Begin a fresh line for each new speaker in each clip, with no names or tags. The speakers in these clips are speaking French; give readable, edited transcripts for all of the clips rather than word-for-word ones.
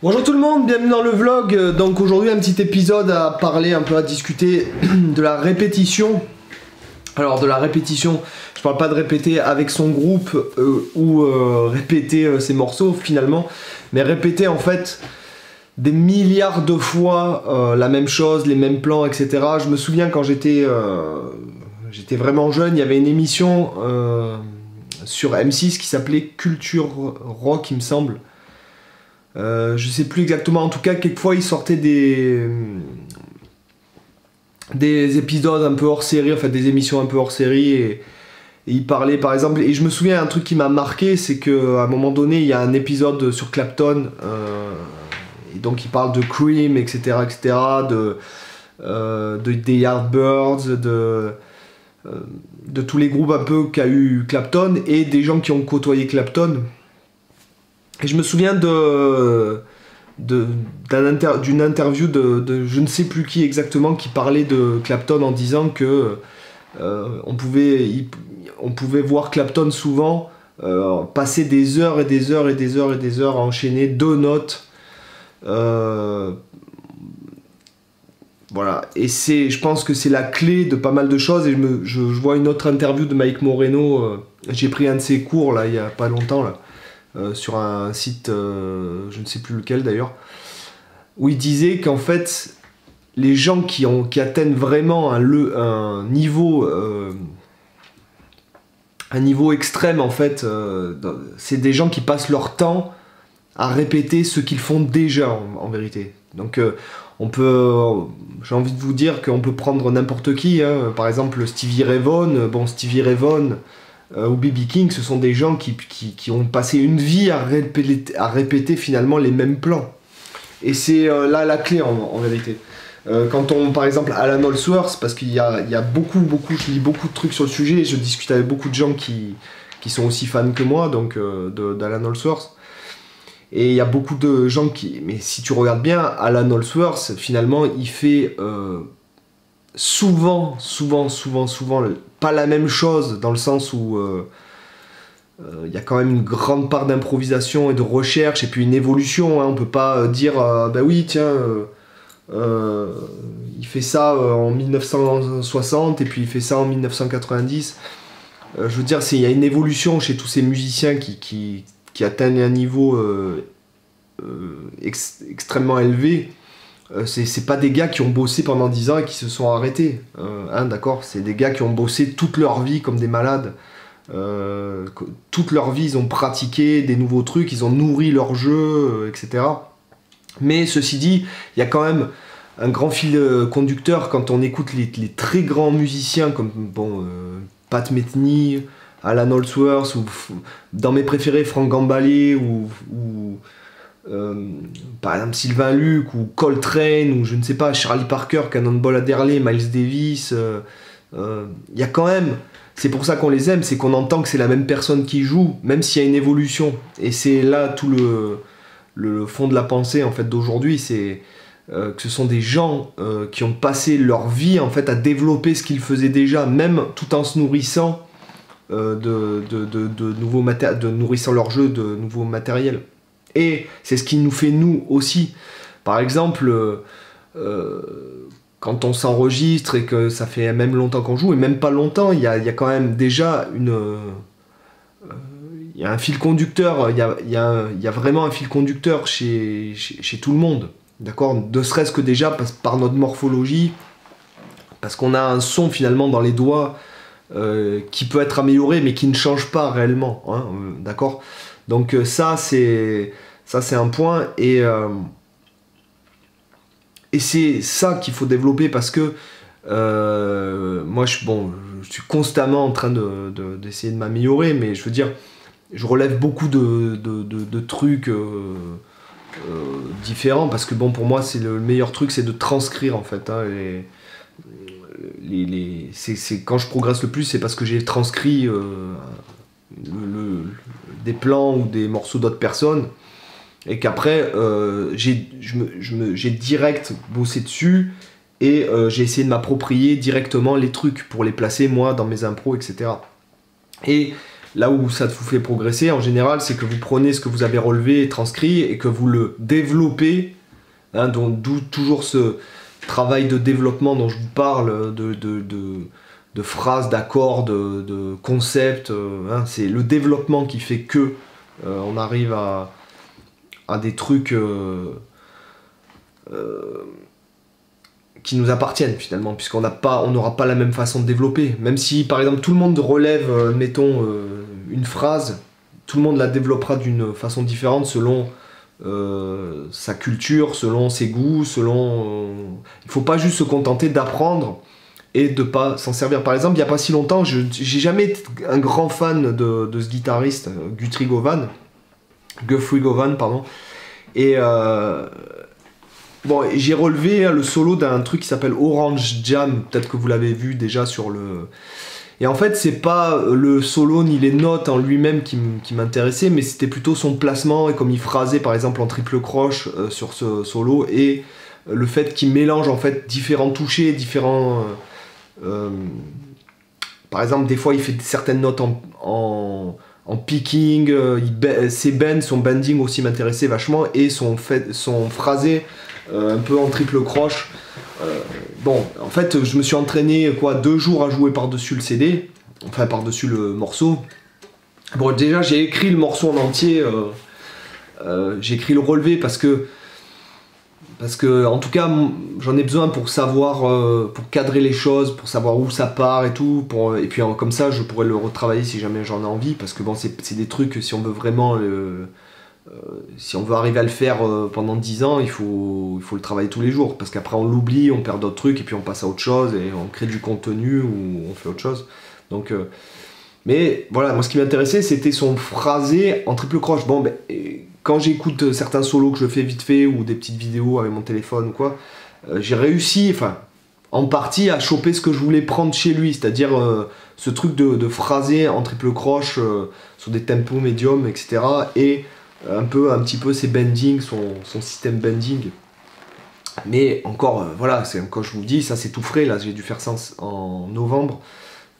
Bonjour tout le monde, bienvenue dans le vlog. Donc aujourd'hui un petit épisode à parler, un peu à discuter de la répétition. Alors de la répétition, je parle pas de répéter avec son groupe ou répéter ses morceaux finalement, mais répéter en fait des milliards de fois la même chose, les mêmes plans, etc. Je me souviens quand j'étais vraiment jeune, il y avait une émission sur M6 qui s'appelait Culture Rock, il me semble. Je sais plus exactement, en tout cas quelquefois ils sortaient des épisodes un peu hors série, enfin des émissions un peu hors série et ils parlaient par exemple, et je me souviens un truc qui m'a marqué, c'est qu'à un moment donné il y a un épisode sur Clapton et donc ils parlent de Cream, etc., etc., des Yardbirds, de tous les groupes un peu qu'a eu Clapton et des gens qui ont côtoyé Clapton. Et je me souviens d'une interview de je ne sais plus qui exactement qui parlait de Clapton en disant que on pouvait voir Clapton souvent passer des heures et des heures et des heures et des heures à enchaîner deux notes. Voilà, et je pense que c'est la clé de pas mal de choses. Et je vois une autre interview de Mike Moreno, j'ai pris un de ses cours là il y a pas longtemps là. Sur un site, je ne sais plus lequel d'ailleurs, où il disait qu'en fait, les gens qui atteignent vraiment un niveau extrême, en fait, c'est des gens qui passent leur temps à répéter ce qu'ils font déjà, en vérité. Donc, j'ai envie de vous dire qu'on peut prendre n'importe qui, hein. Par exemple Stevie Ray Vaughan, ou B.B. King, ce sont des gens qui ont passé une vie à répéter finalement les mêmes plans. Et c'est là la clé en vérité. Par exemple, Alan Allsworth, parce qu'il y a beaucoup, je lis beaucoup de trucs sur le sujet, et je discute avec beaucoup de gens qui sont aussi fans que moi, donc d'Alan Allsworth. Et il y a beaucoup de gens mais si tu regardes bien, Alan Allsworth, finalement, il fait souvent, pas la même chose, dans le sens où il y a quand même une grande part d'improvisation et de recherche, et puis une évolution, hein. On peut pas dire, bah oui, tiens, il fait ça en 1960, et puis il fait ça en 1990. Je veux dire, il y a une évolution chez tous ces musiciens qui atteignent un niveau extrêmement élevé. C'est pas des gars qui ont bossé pendant 10 ans et qui se sont arrêtés, hein, d'accord? C'est des gars qui ont bossé toute leur vie comme des malades. Toute leur vie, ils ont pratiqué des nouveaux trucs, ils ont nourri leur jeu, etc. Mais ceci dit, il y a quand même un grand fil conducteur quand on écoute les très grands musiciens comme Pat Metheny, Alan Allsworth, ou dans mes préférés, Frank Gambale, ou par exemple Sylvain Luc ou Coltrane, ou je ne sais pas, Charlie Parker, Cannonball Adderley, Miles Davis. Y a quand même, c'est pour ça qu'on les aime, c'est qu'on entend que c'est la même personne qui joue, même s'il y a une évolution. Et c'est là tout le fond de la pensée en fait d'aujourd'hui, c'est que ce sont des gens qui ont passé leur vie en fait à développer ce qu'ils faisaient déjà, même tout en se nourrissant nourrissant leur jeu de nouveaux matériels. Et c'est ce qui nous fait nous aussi. Par exemple, quand on s'enregistre et que ça fait même longtemps qu'on joue, et même pas longtemps, il y a quand même déjà il y a un fil conducteur, il y a vraiment un fil conducteur chez tout le monde. D'accord? Ne serait-ce que déjà par notre morphologie, parce qu'on a un son finalement dans les doigts qui peut être amélioré, mais qui ne change pas réellement. Hein, d'accord? Donc ça c'est un point, et c'est ça qu'il faut développer, parce que moi je suis constamment en train d'essayer de m'améliorer, mais je veux dire, je relève beaucoup de trucs différents, parce que pour moi c'est le meilleur truc, c'est de transcrire en fait, hein, c'est quand je progresse le plus, c'est parce que j'ai transcrit des plans ou des morceaux d'autres personnes, et qu'après j'ai direct bossé dessus, et j'ai essayé de m'approprier directement les trucs pour les placer moi dans mes impros, etc. Et là où ça vous fait progresser, en général, c'est que vous prenez ce que vous avez relevé et transcrit et que vous le développez. Hein, d'où toujours ce travail de développement dont je vous parle, de phrases, d'accords, de concepts. Hein, c'est le développement qui fait que on arrive à des trucs qui nous appartiennent finalement, puisqu'on n'aura pas la même façon de développer. Même si par exemple tout le monde relève, mettons, une phrase, tout le monde la développera d'une façon différente selon sa culture, selon ses goûts, il faut pas juste se contenter d'apprendre et de pas s'en servir. Par exemple, il y a pas si longtemps, j'ai jamais été un grand fan de ce guitariste, Guthrie Govan, pardon, et bon, j'ai relevé le solo d'un truc qui s'appelle Orange Jam, peut-être que vous l'avez vu déjà sur le... Et en fait, c'est pas le solo ni les notes en lui-même qui m'intéressaient, mais c'était plutôt son placement et comme il phrasait par exemple en triple croche sur ce solo, et le fait qu'il mélange en fait différents touchés, différents... par exemple, des fois il fait certaines notes en picking, ses bends, son bending aussi m'intéressait vachement, et son phrasé un peu en triple croche. Bon, en fait, je me suis entraîné 2 jours à jouer par-dessus le CD, enfin par-dessus le morceau. Bon, déjà j'ai écrit le morceau en entier, j'ai écrit le relevé parce que en tout cas j'en ai besoin pour savoir, pour cadrer les choses, pour savoir où ça part et tout, et puis comme ça je pourrais le retravailler si jamais j'en ai envie, parce que bon, c'est des trucs, si on veut vraiment si on veut arriver à le faire pendant 10 ans, il faut le travailler tous les jours, parce qu'après on l'oublie, on perd d'autres trucs, et puis on passe à autre chose, et on crée du contenu, ou on fait autre chose. Donc, mais voilà, moi ce qui m'intéressait, c'était son phrasé en triple croche. Bon, ben, quand j'écoute certains solos que je fais vite fait, ou des petites vidéos avec mon téléphone ou quoi, j'ai réussi, enfin, en partie, à choper ce que je voulais prendre chez lui, c'est-à-dire ce truc de phraser en triple croche, sur des tempos médiums, etc., et un petit peu ses bendings, son système bending. Mais encore, voilà, quand je vous dis, ça c'est tout frais, là j'ai dû faire ça en novembre,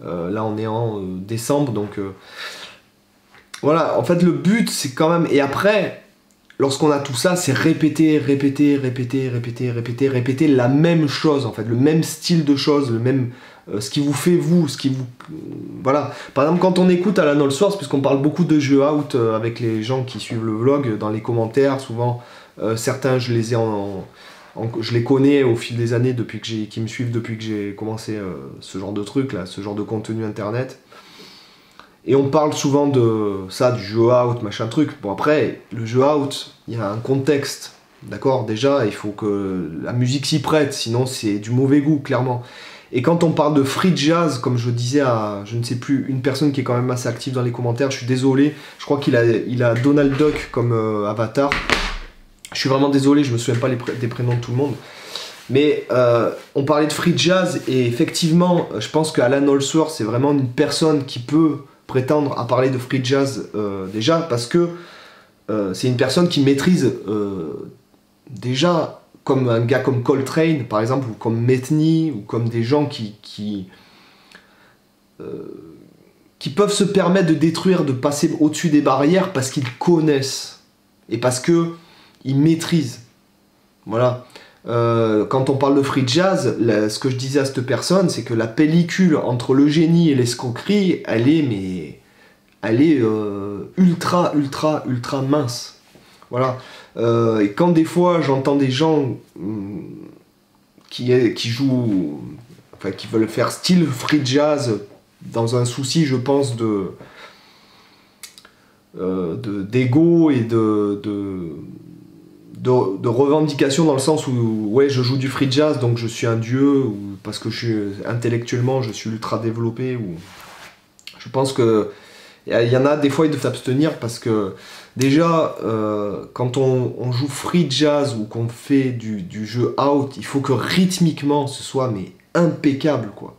là on est en décembre, donc voilà, en fait le but c'est quand même, et après, lorsqu'on a tout ça, c'est répéter la même chose, en fait, le même style de choses, le même... ce qui vous fait vous, voilà. Par exemple, quand on écoute Alan Allsworth, puisqu'on parle beaucoup de jeux out avec les gens qui suivent le vlog, dans les commentaires, souvent, certains, je les connais au fil des années, qui me suivent depuis que j'ai commencé ce genre de truc, là, ce genre de contenu internet. Et on parle souvent de ça, du jeu out, machin truc. Bon, après, le jeu out, il y a un contexte, d'accord? Déjà, il faut que la musique s'y prête, sinon c'est du mauvais goût, clairement. Et quand on parle de free jazz, comme je disais à, je ne sais plus, une personne qui est quand même assez active dans les commentaires, je suis désolé, je crois qu'il a Donald Duck comme avatar. Je suis vraiment désolé, je me souviens pas des prénoms de tout le monde. Mais on parlait de free jazz, et effectivement, je pense qu'Alan Allsworth, c'est vraiment une personne qui peut prétendre à parler de free jazz déjà, parce que c'est une personne qui maîtrise déjà, comme un gars comme Coltrane par exemple, ou comme Metheny, ou comme des gens qui peuvent se permettre de détruire, de passer au-dessus des barrières parce qu'ils connaissent et parce que ils maîtrisent. Voilà. Quand on parle de free jazz, ce que je disais à cette personne, c'est que la pellicule entre le génie et l'escroquerie, elle est ultra mince. Voilà. Et quand des fois j'entends des gens qui jouent, enfin qui veulent faire style free jazz dans un souci, je pense, d'ego et de revendication, dans le sens où ouais, je joue du free jazz donc je suis un dieu, ou parce que intellectuellement je suis ultra développé, ou je pense que il y en a des fois ils doivent s'abstenir, parce que déjà quand on joue free jazz ou qu'on fait du jeu out, il faut que rythmiquement ce soit mais impeccable, quoi.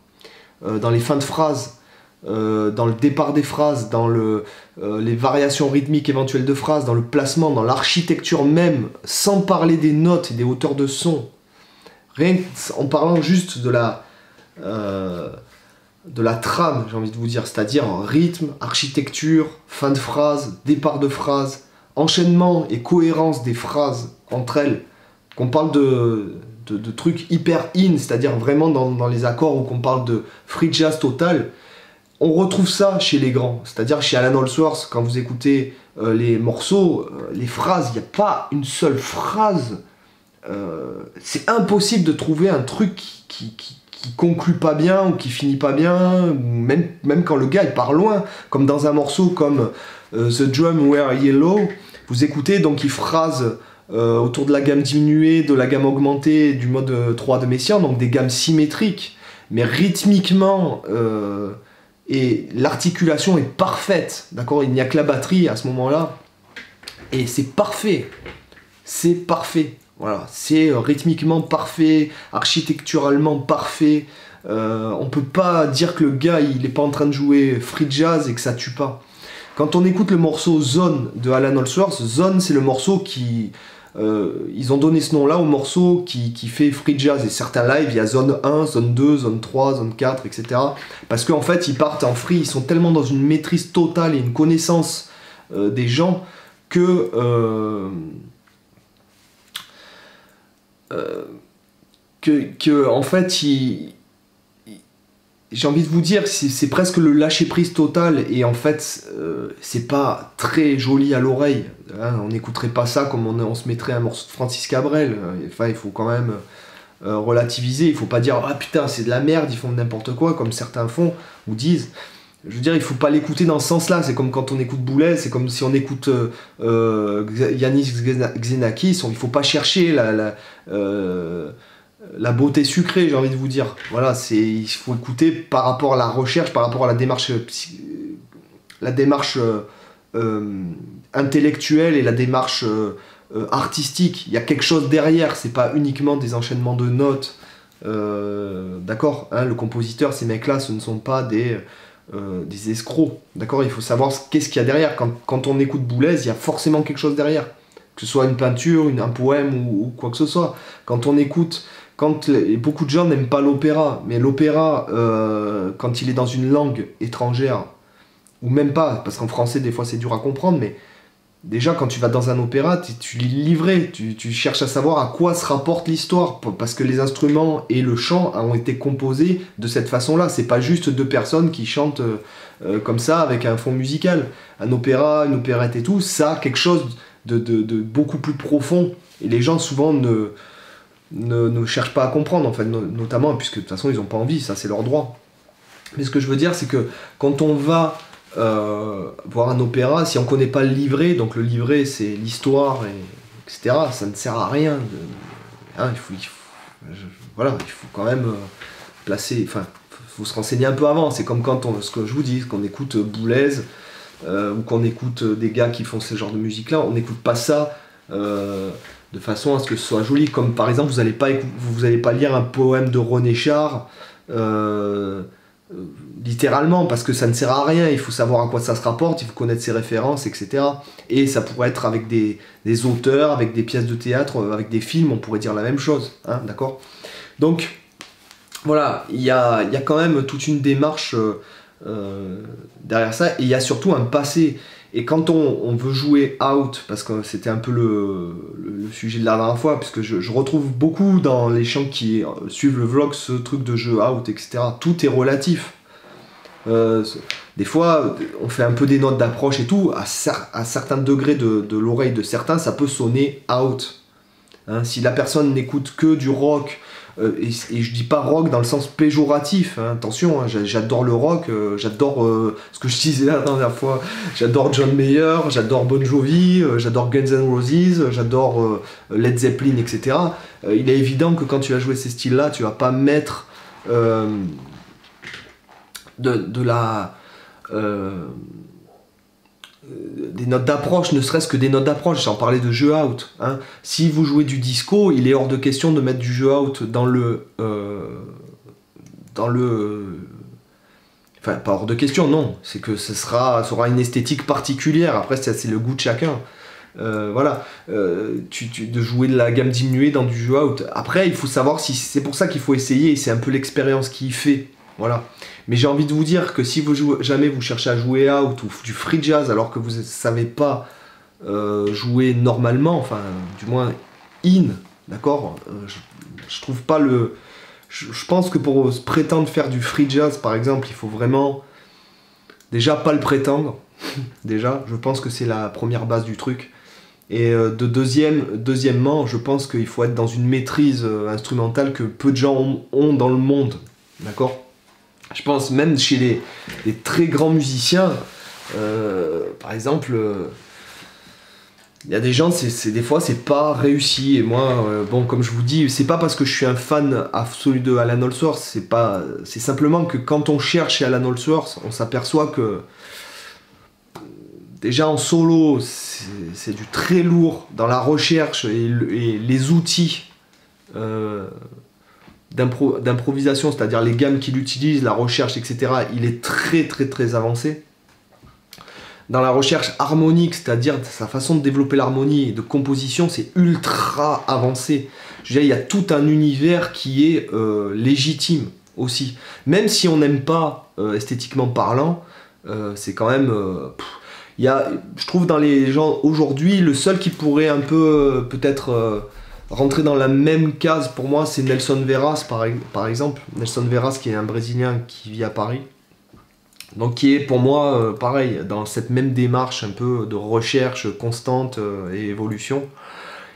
Dans les fins de phrases, dans le départ des phrases, dans les variations rythmiques éventuelles de phrases, dans le placement, dans l'architecture même, sans parler des notes et des hauteurs de son. Rien en parlant juste de de la trame, j'ai envie de vous dire, c'est-à-dire rythme, architecture, fin de phrase, départ de phrase, enchaînement et cohérence des phrases entre elles, qu'on parle de trucs hyper in, c'est-à-dire vraiment dans les accords, ou qu'on parle de free jazz total, on retrouve ça chez les grands, c'est-à-dire chez Alan Allsworth, quand vous écoutez les morceaux, les phrases, il n'y a pas une seule phrase, c'est impossible de trouver un truc qui conclut pas bien, ou qui finit pas bien, ou même quand le gars il part loin, comme dans un morceau comme The Drum Were Yellow, vous écoutez, donc il phrase autour de la gamme diminuée, de la gamme augmentée, du mode 3 de Messiaen, donc des gammes symétriques, mais rythmiquement, et l'articulation est parfaite, d'accord, il n'y a que la batterie à ce moment-là, et c'est parfait, voilà, c'est rythmiquement parfait, architecturalement parfait, on peut pas dire que le gars il est pas en train de jouer free jazz et que ça tue pas. Quand on écoute le morceau Zone de Alan Allsworth, Zone c'est le morceau qui... ils ont donné ce nom-là au morceau qui fait free jazz, et certains lives, il y a zone 1, zone 2, zone 3, zone 4, etc. Parce qu'en fait, ils partent en free, ils sont tellement dans une maîtrise totale et une connaissance des gens que... en fait, j'ai envie de vous dire, c'est presque le lâcher-prise total, et en fait, c'est pas très joli à l'oreille. Hein, on n'écouterait pas ça comme on se mettrait un morceau de Francis Cabrel. Enfin, il faut quand même relativiser, il faut pas dire « Ah putain, c'est de la merde, ils font n'importe quoi », comme certains font, ou disent. Je veux dire, il faut pas l'écouter dans ce sens-là, c'est comme quand on écoute Boulez, c'est comme si on écoute Yanis Xenakis, il faut pas chercher la beauté sucrée, j'ai envie de vous dire. Voilà, il faut écouter par rapport à la recherche, par rapport à la démarche intellectuelle et la démarche artistique. Il y a quelque chose derrière, c'est pas uniquement des enchaînements de notes. D'accord, hein, le compositeur, ces mecs-là, ce ne sont pas des escrocs. D'accord, il faut savoir qu'est-ce qu'il y a derrière. Quand on écoute Boulez, il y a forcément quelque chose derrière. Que ce soit une peinture, un poème ou quoi que ce soit. Quand on écoute... beaucoup de gens n'aiment pas l'opéra, mais l'opéra, quand il est dans une langue étrangère, ou même pas, parce qu'en français des fois c'est dur à comprendre, mais déjà quand tu vas dans un opéra, tu lis le livret, tu cherches à savoir à quoi se rapporte l'histoire, parce que les instruments et le chant ont été composés de cette façon-là. C'est pas juste deux personnes qui chantent comme ça avec un fond musical. Un opéra, une opérette et tout, ça a quelque chose de beaucoup plus profond, et les gens souvent ne cherchent pas à comprendre, en fait, notamment, puisque de toute façon ils n'ont pas envie, ça c'est leur droit. Mais ce que je veux dire, c'est que quand on va voir un opéra, si on ne connaît pas le livret, donc le livret c'est l'histoire, etc., ça ne sert à rien. Hein, voilà, il faut quand même placer, enfin, il faut se renseigner un peu avant. C'est comme quand ce que je vous dis, qu'on écoute Boulez, ou qu'on écoute des gars qui font ce genre de musique-là, on n'écoute pas ça de façon à ce que ce soit joli. Comme par exemple, vous allez pas lire un poème de René Char littéralement, parce que ça ne sert à rien. Il faut savoir à quoi ça se rapporte, il faut connaître ses références, etc. Et ça pourrait être avec des auteurs, avec des pièces de théâtre, avec des films, on pourrait dire la même chose, hein, d'accord. Donc voilà, il y a quand même toute une démarche derrière ça, et il y a surtout un passé. Et quand on veut jouer out, parce que c'était un peu le sujet de la dernière fois, puisque je retrouve beaucoup dans les gens qui suivent le vlog ce truc de jeu out, etc. Tout est relatif. Des fois, on fait un peu des notes d'approche et tout, à certains degrés de l'oreille de certains, ça peut sonner out. Hein, si la personne n'écoute que du rock, et je dis pas rock dans le sens péjoratif, hein, attention, hein, j'adore le rock, j'adore ce que je disais la dernière fois, j'adore John Mayer, j'adore Bon Jovi, j'adore Guns N' Roses, j'adore Led Zeppelin, etc. Il est évident que quand tu vas jouer ces styles-là, tu vas pas mettre des notes d'approche, ne serait-ce que des notes d'approche, sans parler de jeu out. Hein. Si vous jouez du disco, il est hors de question de mettre du jeu out dans le... Enfin, pas hors de question, non. C'est que ça aura une esthétique particulière. Après, c'est le goût de chacun. Voilà. De jouer de la gamme diminuée dans du jeu out. Après, il faut savoir si... C'est pour ça qu'il faut essayer, et c'est un peu l'expérience qui fait. voilà. Mais j'ai envie de vous dire que si jamais vous cherchez à jouer out ou du free jazz alors que vous ne savez pas jouer normalement, enfin du moins in, d'accord, je trouve pas le... Je pense que pour se prétendre faire du free jazz par exemple, il faut vraiment déjà pas le prétendre. Déjà, je pense que c'est la première base du truc. Et deuxièmement, je pense qu'il faut être dans une maîtrise instrumentale que peu de gens ont dans le monde, d'accord. Je pense même chez les très grands musiciens, par exemple, il y a des gens, des fois c'est pas réussi. Et moi, bon, comme je vous dis, c'est pas parce que je suis un fan absolu de Alan Allsworth, c'est simplement que quand on cherche chez Alan Allsworth, on s'aperçoit que déjà en solo, c'est du très lourd dans la recherche et les outils d'improvisation, c'est-à-dire les gammes qu'il utilise, la recherche, etc. Il est très très très avancé. Dans la recherche harmonique, c'est-à-dire sa façon de développer l'harmonie et de composition, c'est ultra avancé. Je veux dire, il y a tout un univers qui est légitime aussi. Même si on n'aime pas esthétiquement parlant, c'est quand même... je trouve dans les gens aujourd'hui, le seul qui pourrait un peu peut-être rentrer dans la même case pour moi, c'est Nelson Veras par exemple. Nelson Veras qui est un Brésilien qui vit à Paris. Donc qui est pour moi pareil, dans cette même démarche un peu de recherche constante et évolution.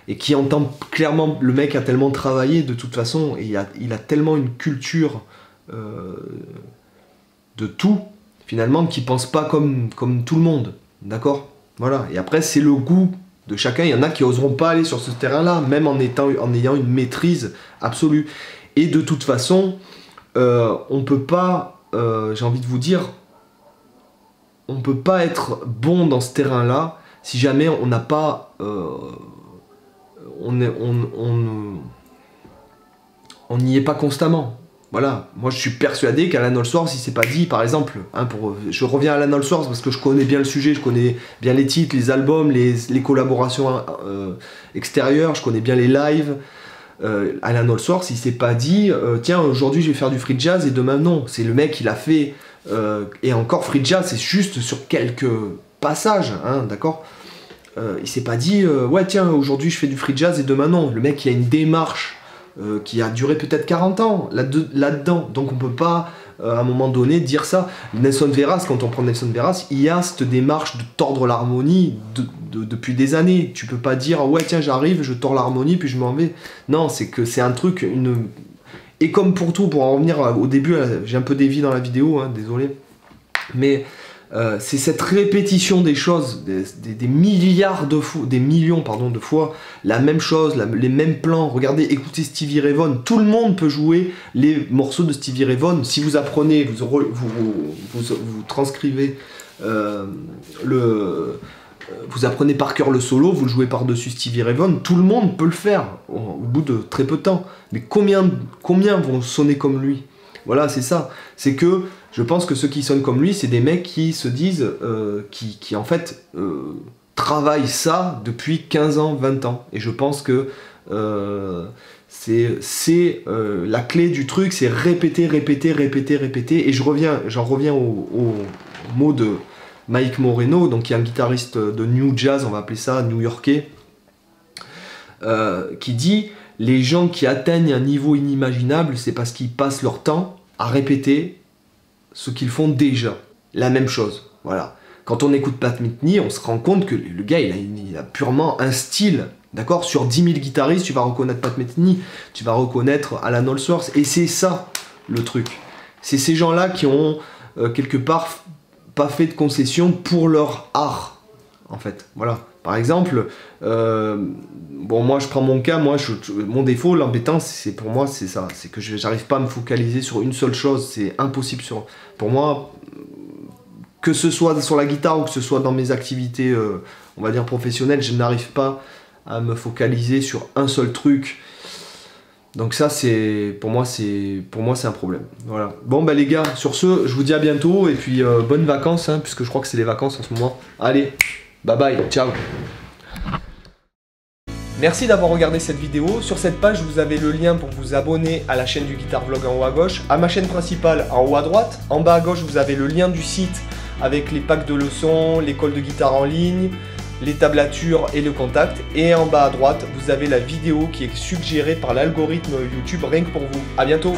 Et qui entend clairement, le mec a tellement travaillé de toute façon, et il a tellement une culture de tout, finalement, qu'il pense pas comme tout le monde. D'accord, voilà. Et après, c'est le goût de chacun. Il y en a qui oseront pas aller sur ce terrain-là, même en ayant une maîtrise absolue. Et de toute façon, on peut pas, j'ai envie de vous dire, on peut pas être bon dans ce terrain-là si jamais on n'a pas, on n'y est pas constamment. Voilà, moi je suis persuadé qu'Alan Allsworth, il s'est pas dit, par exemple, hein, je reviens à Alan Allsworth parce que je connais bien le sujet, je connais bien les titres, les albums, les collaborations extérieures, je connais bien les lives. Alan Allsworth, il s'est pas dit, tiens, aujourd'hui je vais faire du free jazz et demain non. C'est le mec, il a fait, et encore free jazz, c'est juste sur quelques passages, hein, d'accord. Il s'est pas dit, ouais, tiens, aujourd'hui je fais du free jazz et demain non. Le mec, il a une démarche qui a duré peut-être 40 ans là-dedans. Donc on peut pas, à un moment donné, dire ça. Nelson Veras, quand on prend Nelson Veras, il y a cette démarche de tordre l'harmonie depuis des années. Tu peux pas dire, ouais tiens j'arrive, je tords l'harmonie, puis je m'en vais. Non, c'est que c'est un truc, Et comme pour tout, pour en revenir au début, j'ai un peu dévié dans la vidéo, hein, désolé. Mais... c'est cette répétition des choses, des milliards de fois, des millions pardon, de fois, la même chose, les mêmes plans. Regardez, écoutez Stevie Ray Vaughan, tout le monde peut jouer les morceaux de Stevie Ray Vaughan. Si vous apprenez, vous transcrivez vous apprenez par cœur le solo, vous le jouez par-dessus Stevie Ray Vaughan, tout le monde peut le faire au bout de très peu de temps. Mais combien vont sonner comme lui? Voilà, c'est ça. C'est que je pense que ceux qui sonnent comme lui, c'est des mecs qui se disent, qui en fait travaillent ça depuis 15 ans, 20 ans. Et je pense que c'est la clé du truc, c'est répéter, répéter, répéter, répéter. Et j'en reviens au mot de Mike Moreno, donc qui est un guitariste de New Jazz, on va appeler ça new-yorkais, qui dit « Les gens qui atteignent un niveau inimaginable, c'est parce qu'ils passent leur temps à répéter ce qu'ils font déjà. La même chose. » Voilà. Quand on écoute Pat Metheny, on se rend compte que le gars, il a purement un style. D'accord ? Sur 10 000 guitaristes, tu vas reconnaître Pat Metheny, tu vas reconnaître Alan Allsworth. Et c'est ça, le truc. C'est ces gens-là qui ont, quelque part, pas fait de concession pour leur art, en fait. Voilà. Par exemple, bon, moi, je prends mon cas, mon défaut, l'embêtant, pour moi, c'est ça. C'est que j'arrive pas à me focaliser sur une seule chose. C'est impossible pour moi... Que ce soit sur la guitare ou que ce soit dans mes activités, on va dire professionnelles, je n'arrive pas à me focaliser sur un seul truc. Donc ça, pour moi, c'est un problème. Voilà. Bon, bah les gars, sur ce, je vous dis à bientôt et puis bonnes vacances, hein, puisque je crois que c'est les vacances en ce moment. Allez, bye bye, ciao. Merci d'avoir regardé cette vidéo. Sur cette page, vous avez le lien pour vous abonner à la chaîne du Guitar Vlog en haut à gauche, à ma chaîne principale en haut à droite. En bas à gauche, vous avez le lien du site avec les packs de leçons, l'école de guitare en ligne, les tablatures et le contact. Et en bas à droite, vous avez la vidéo qui est suggérée par l'algorithme YouTube rien que pour vous. À bientôt!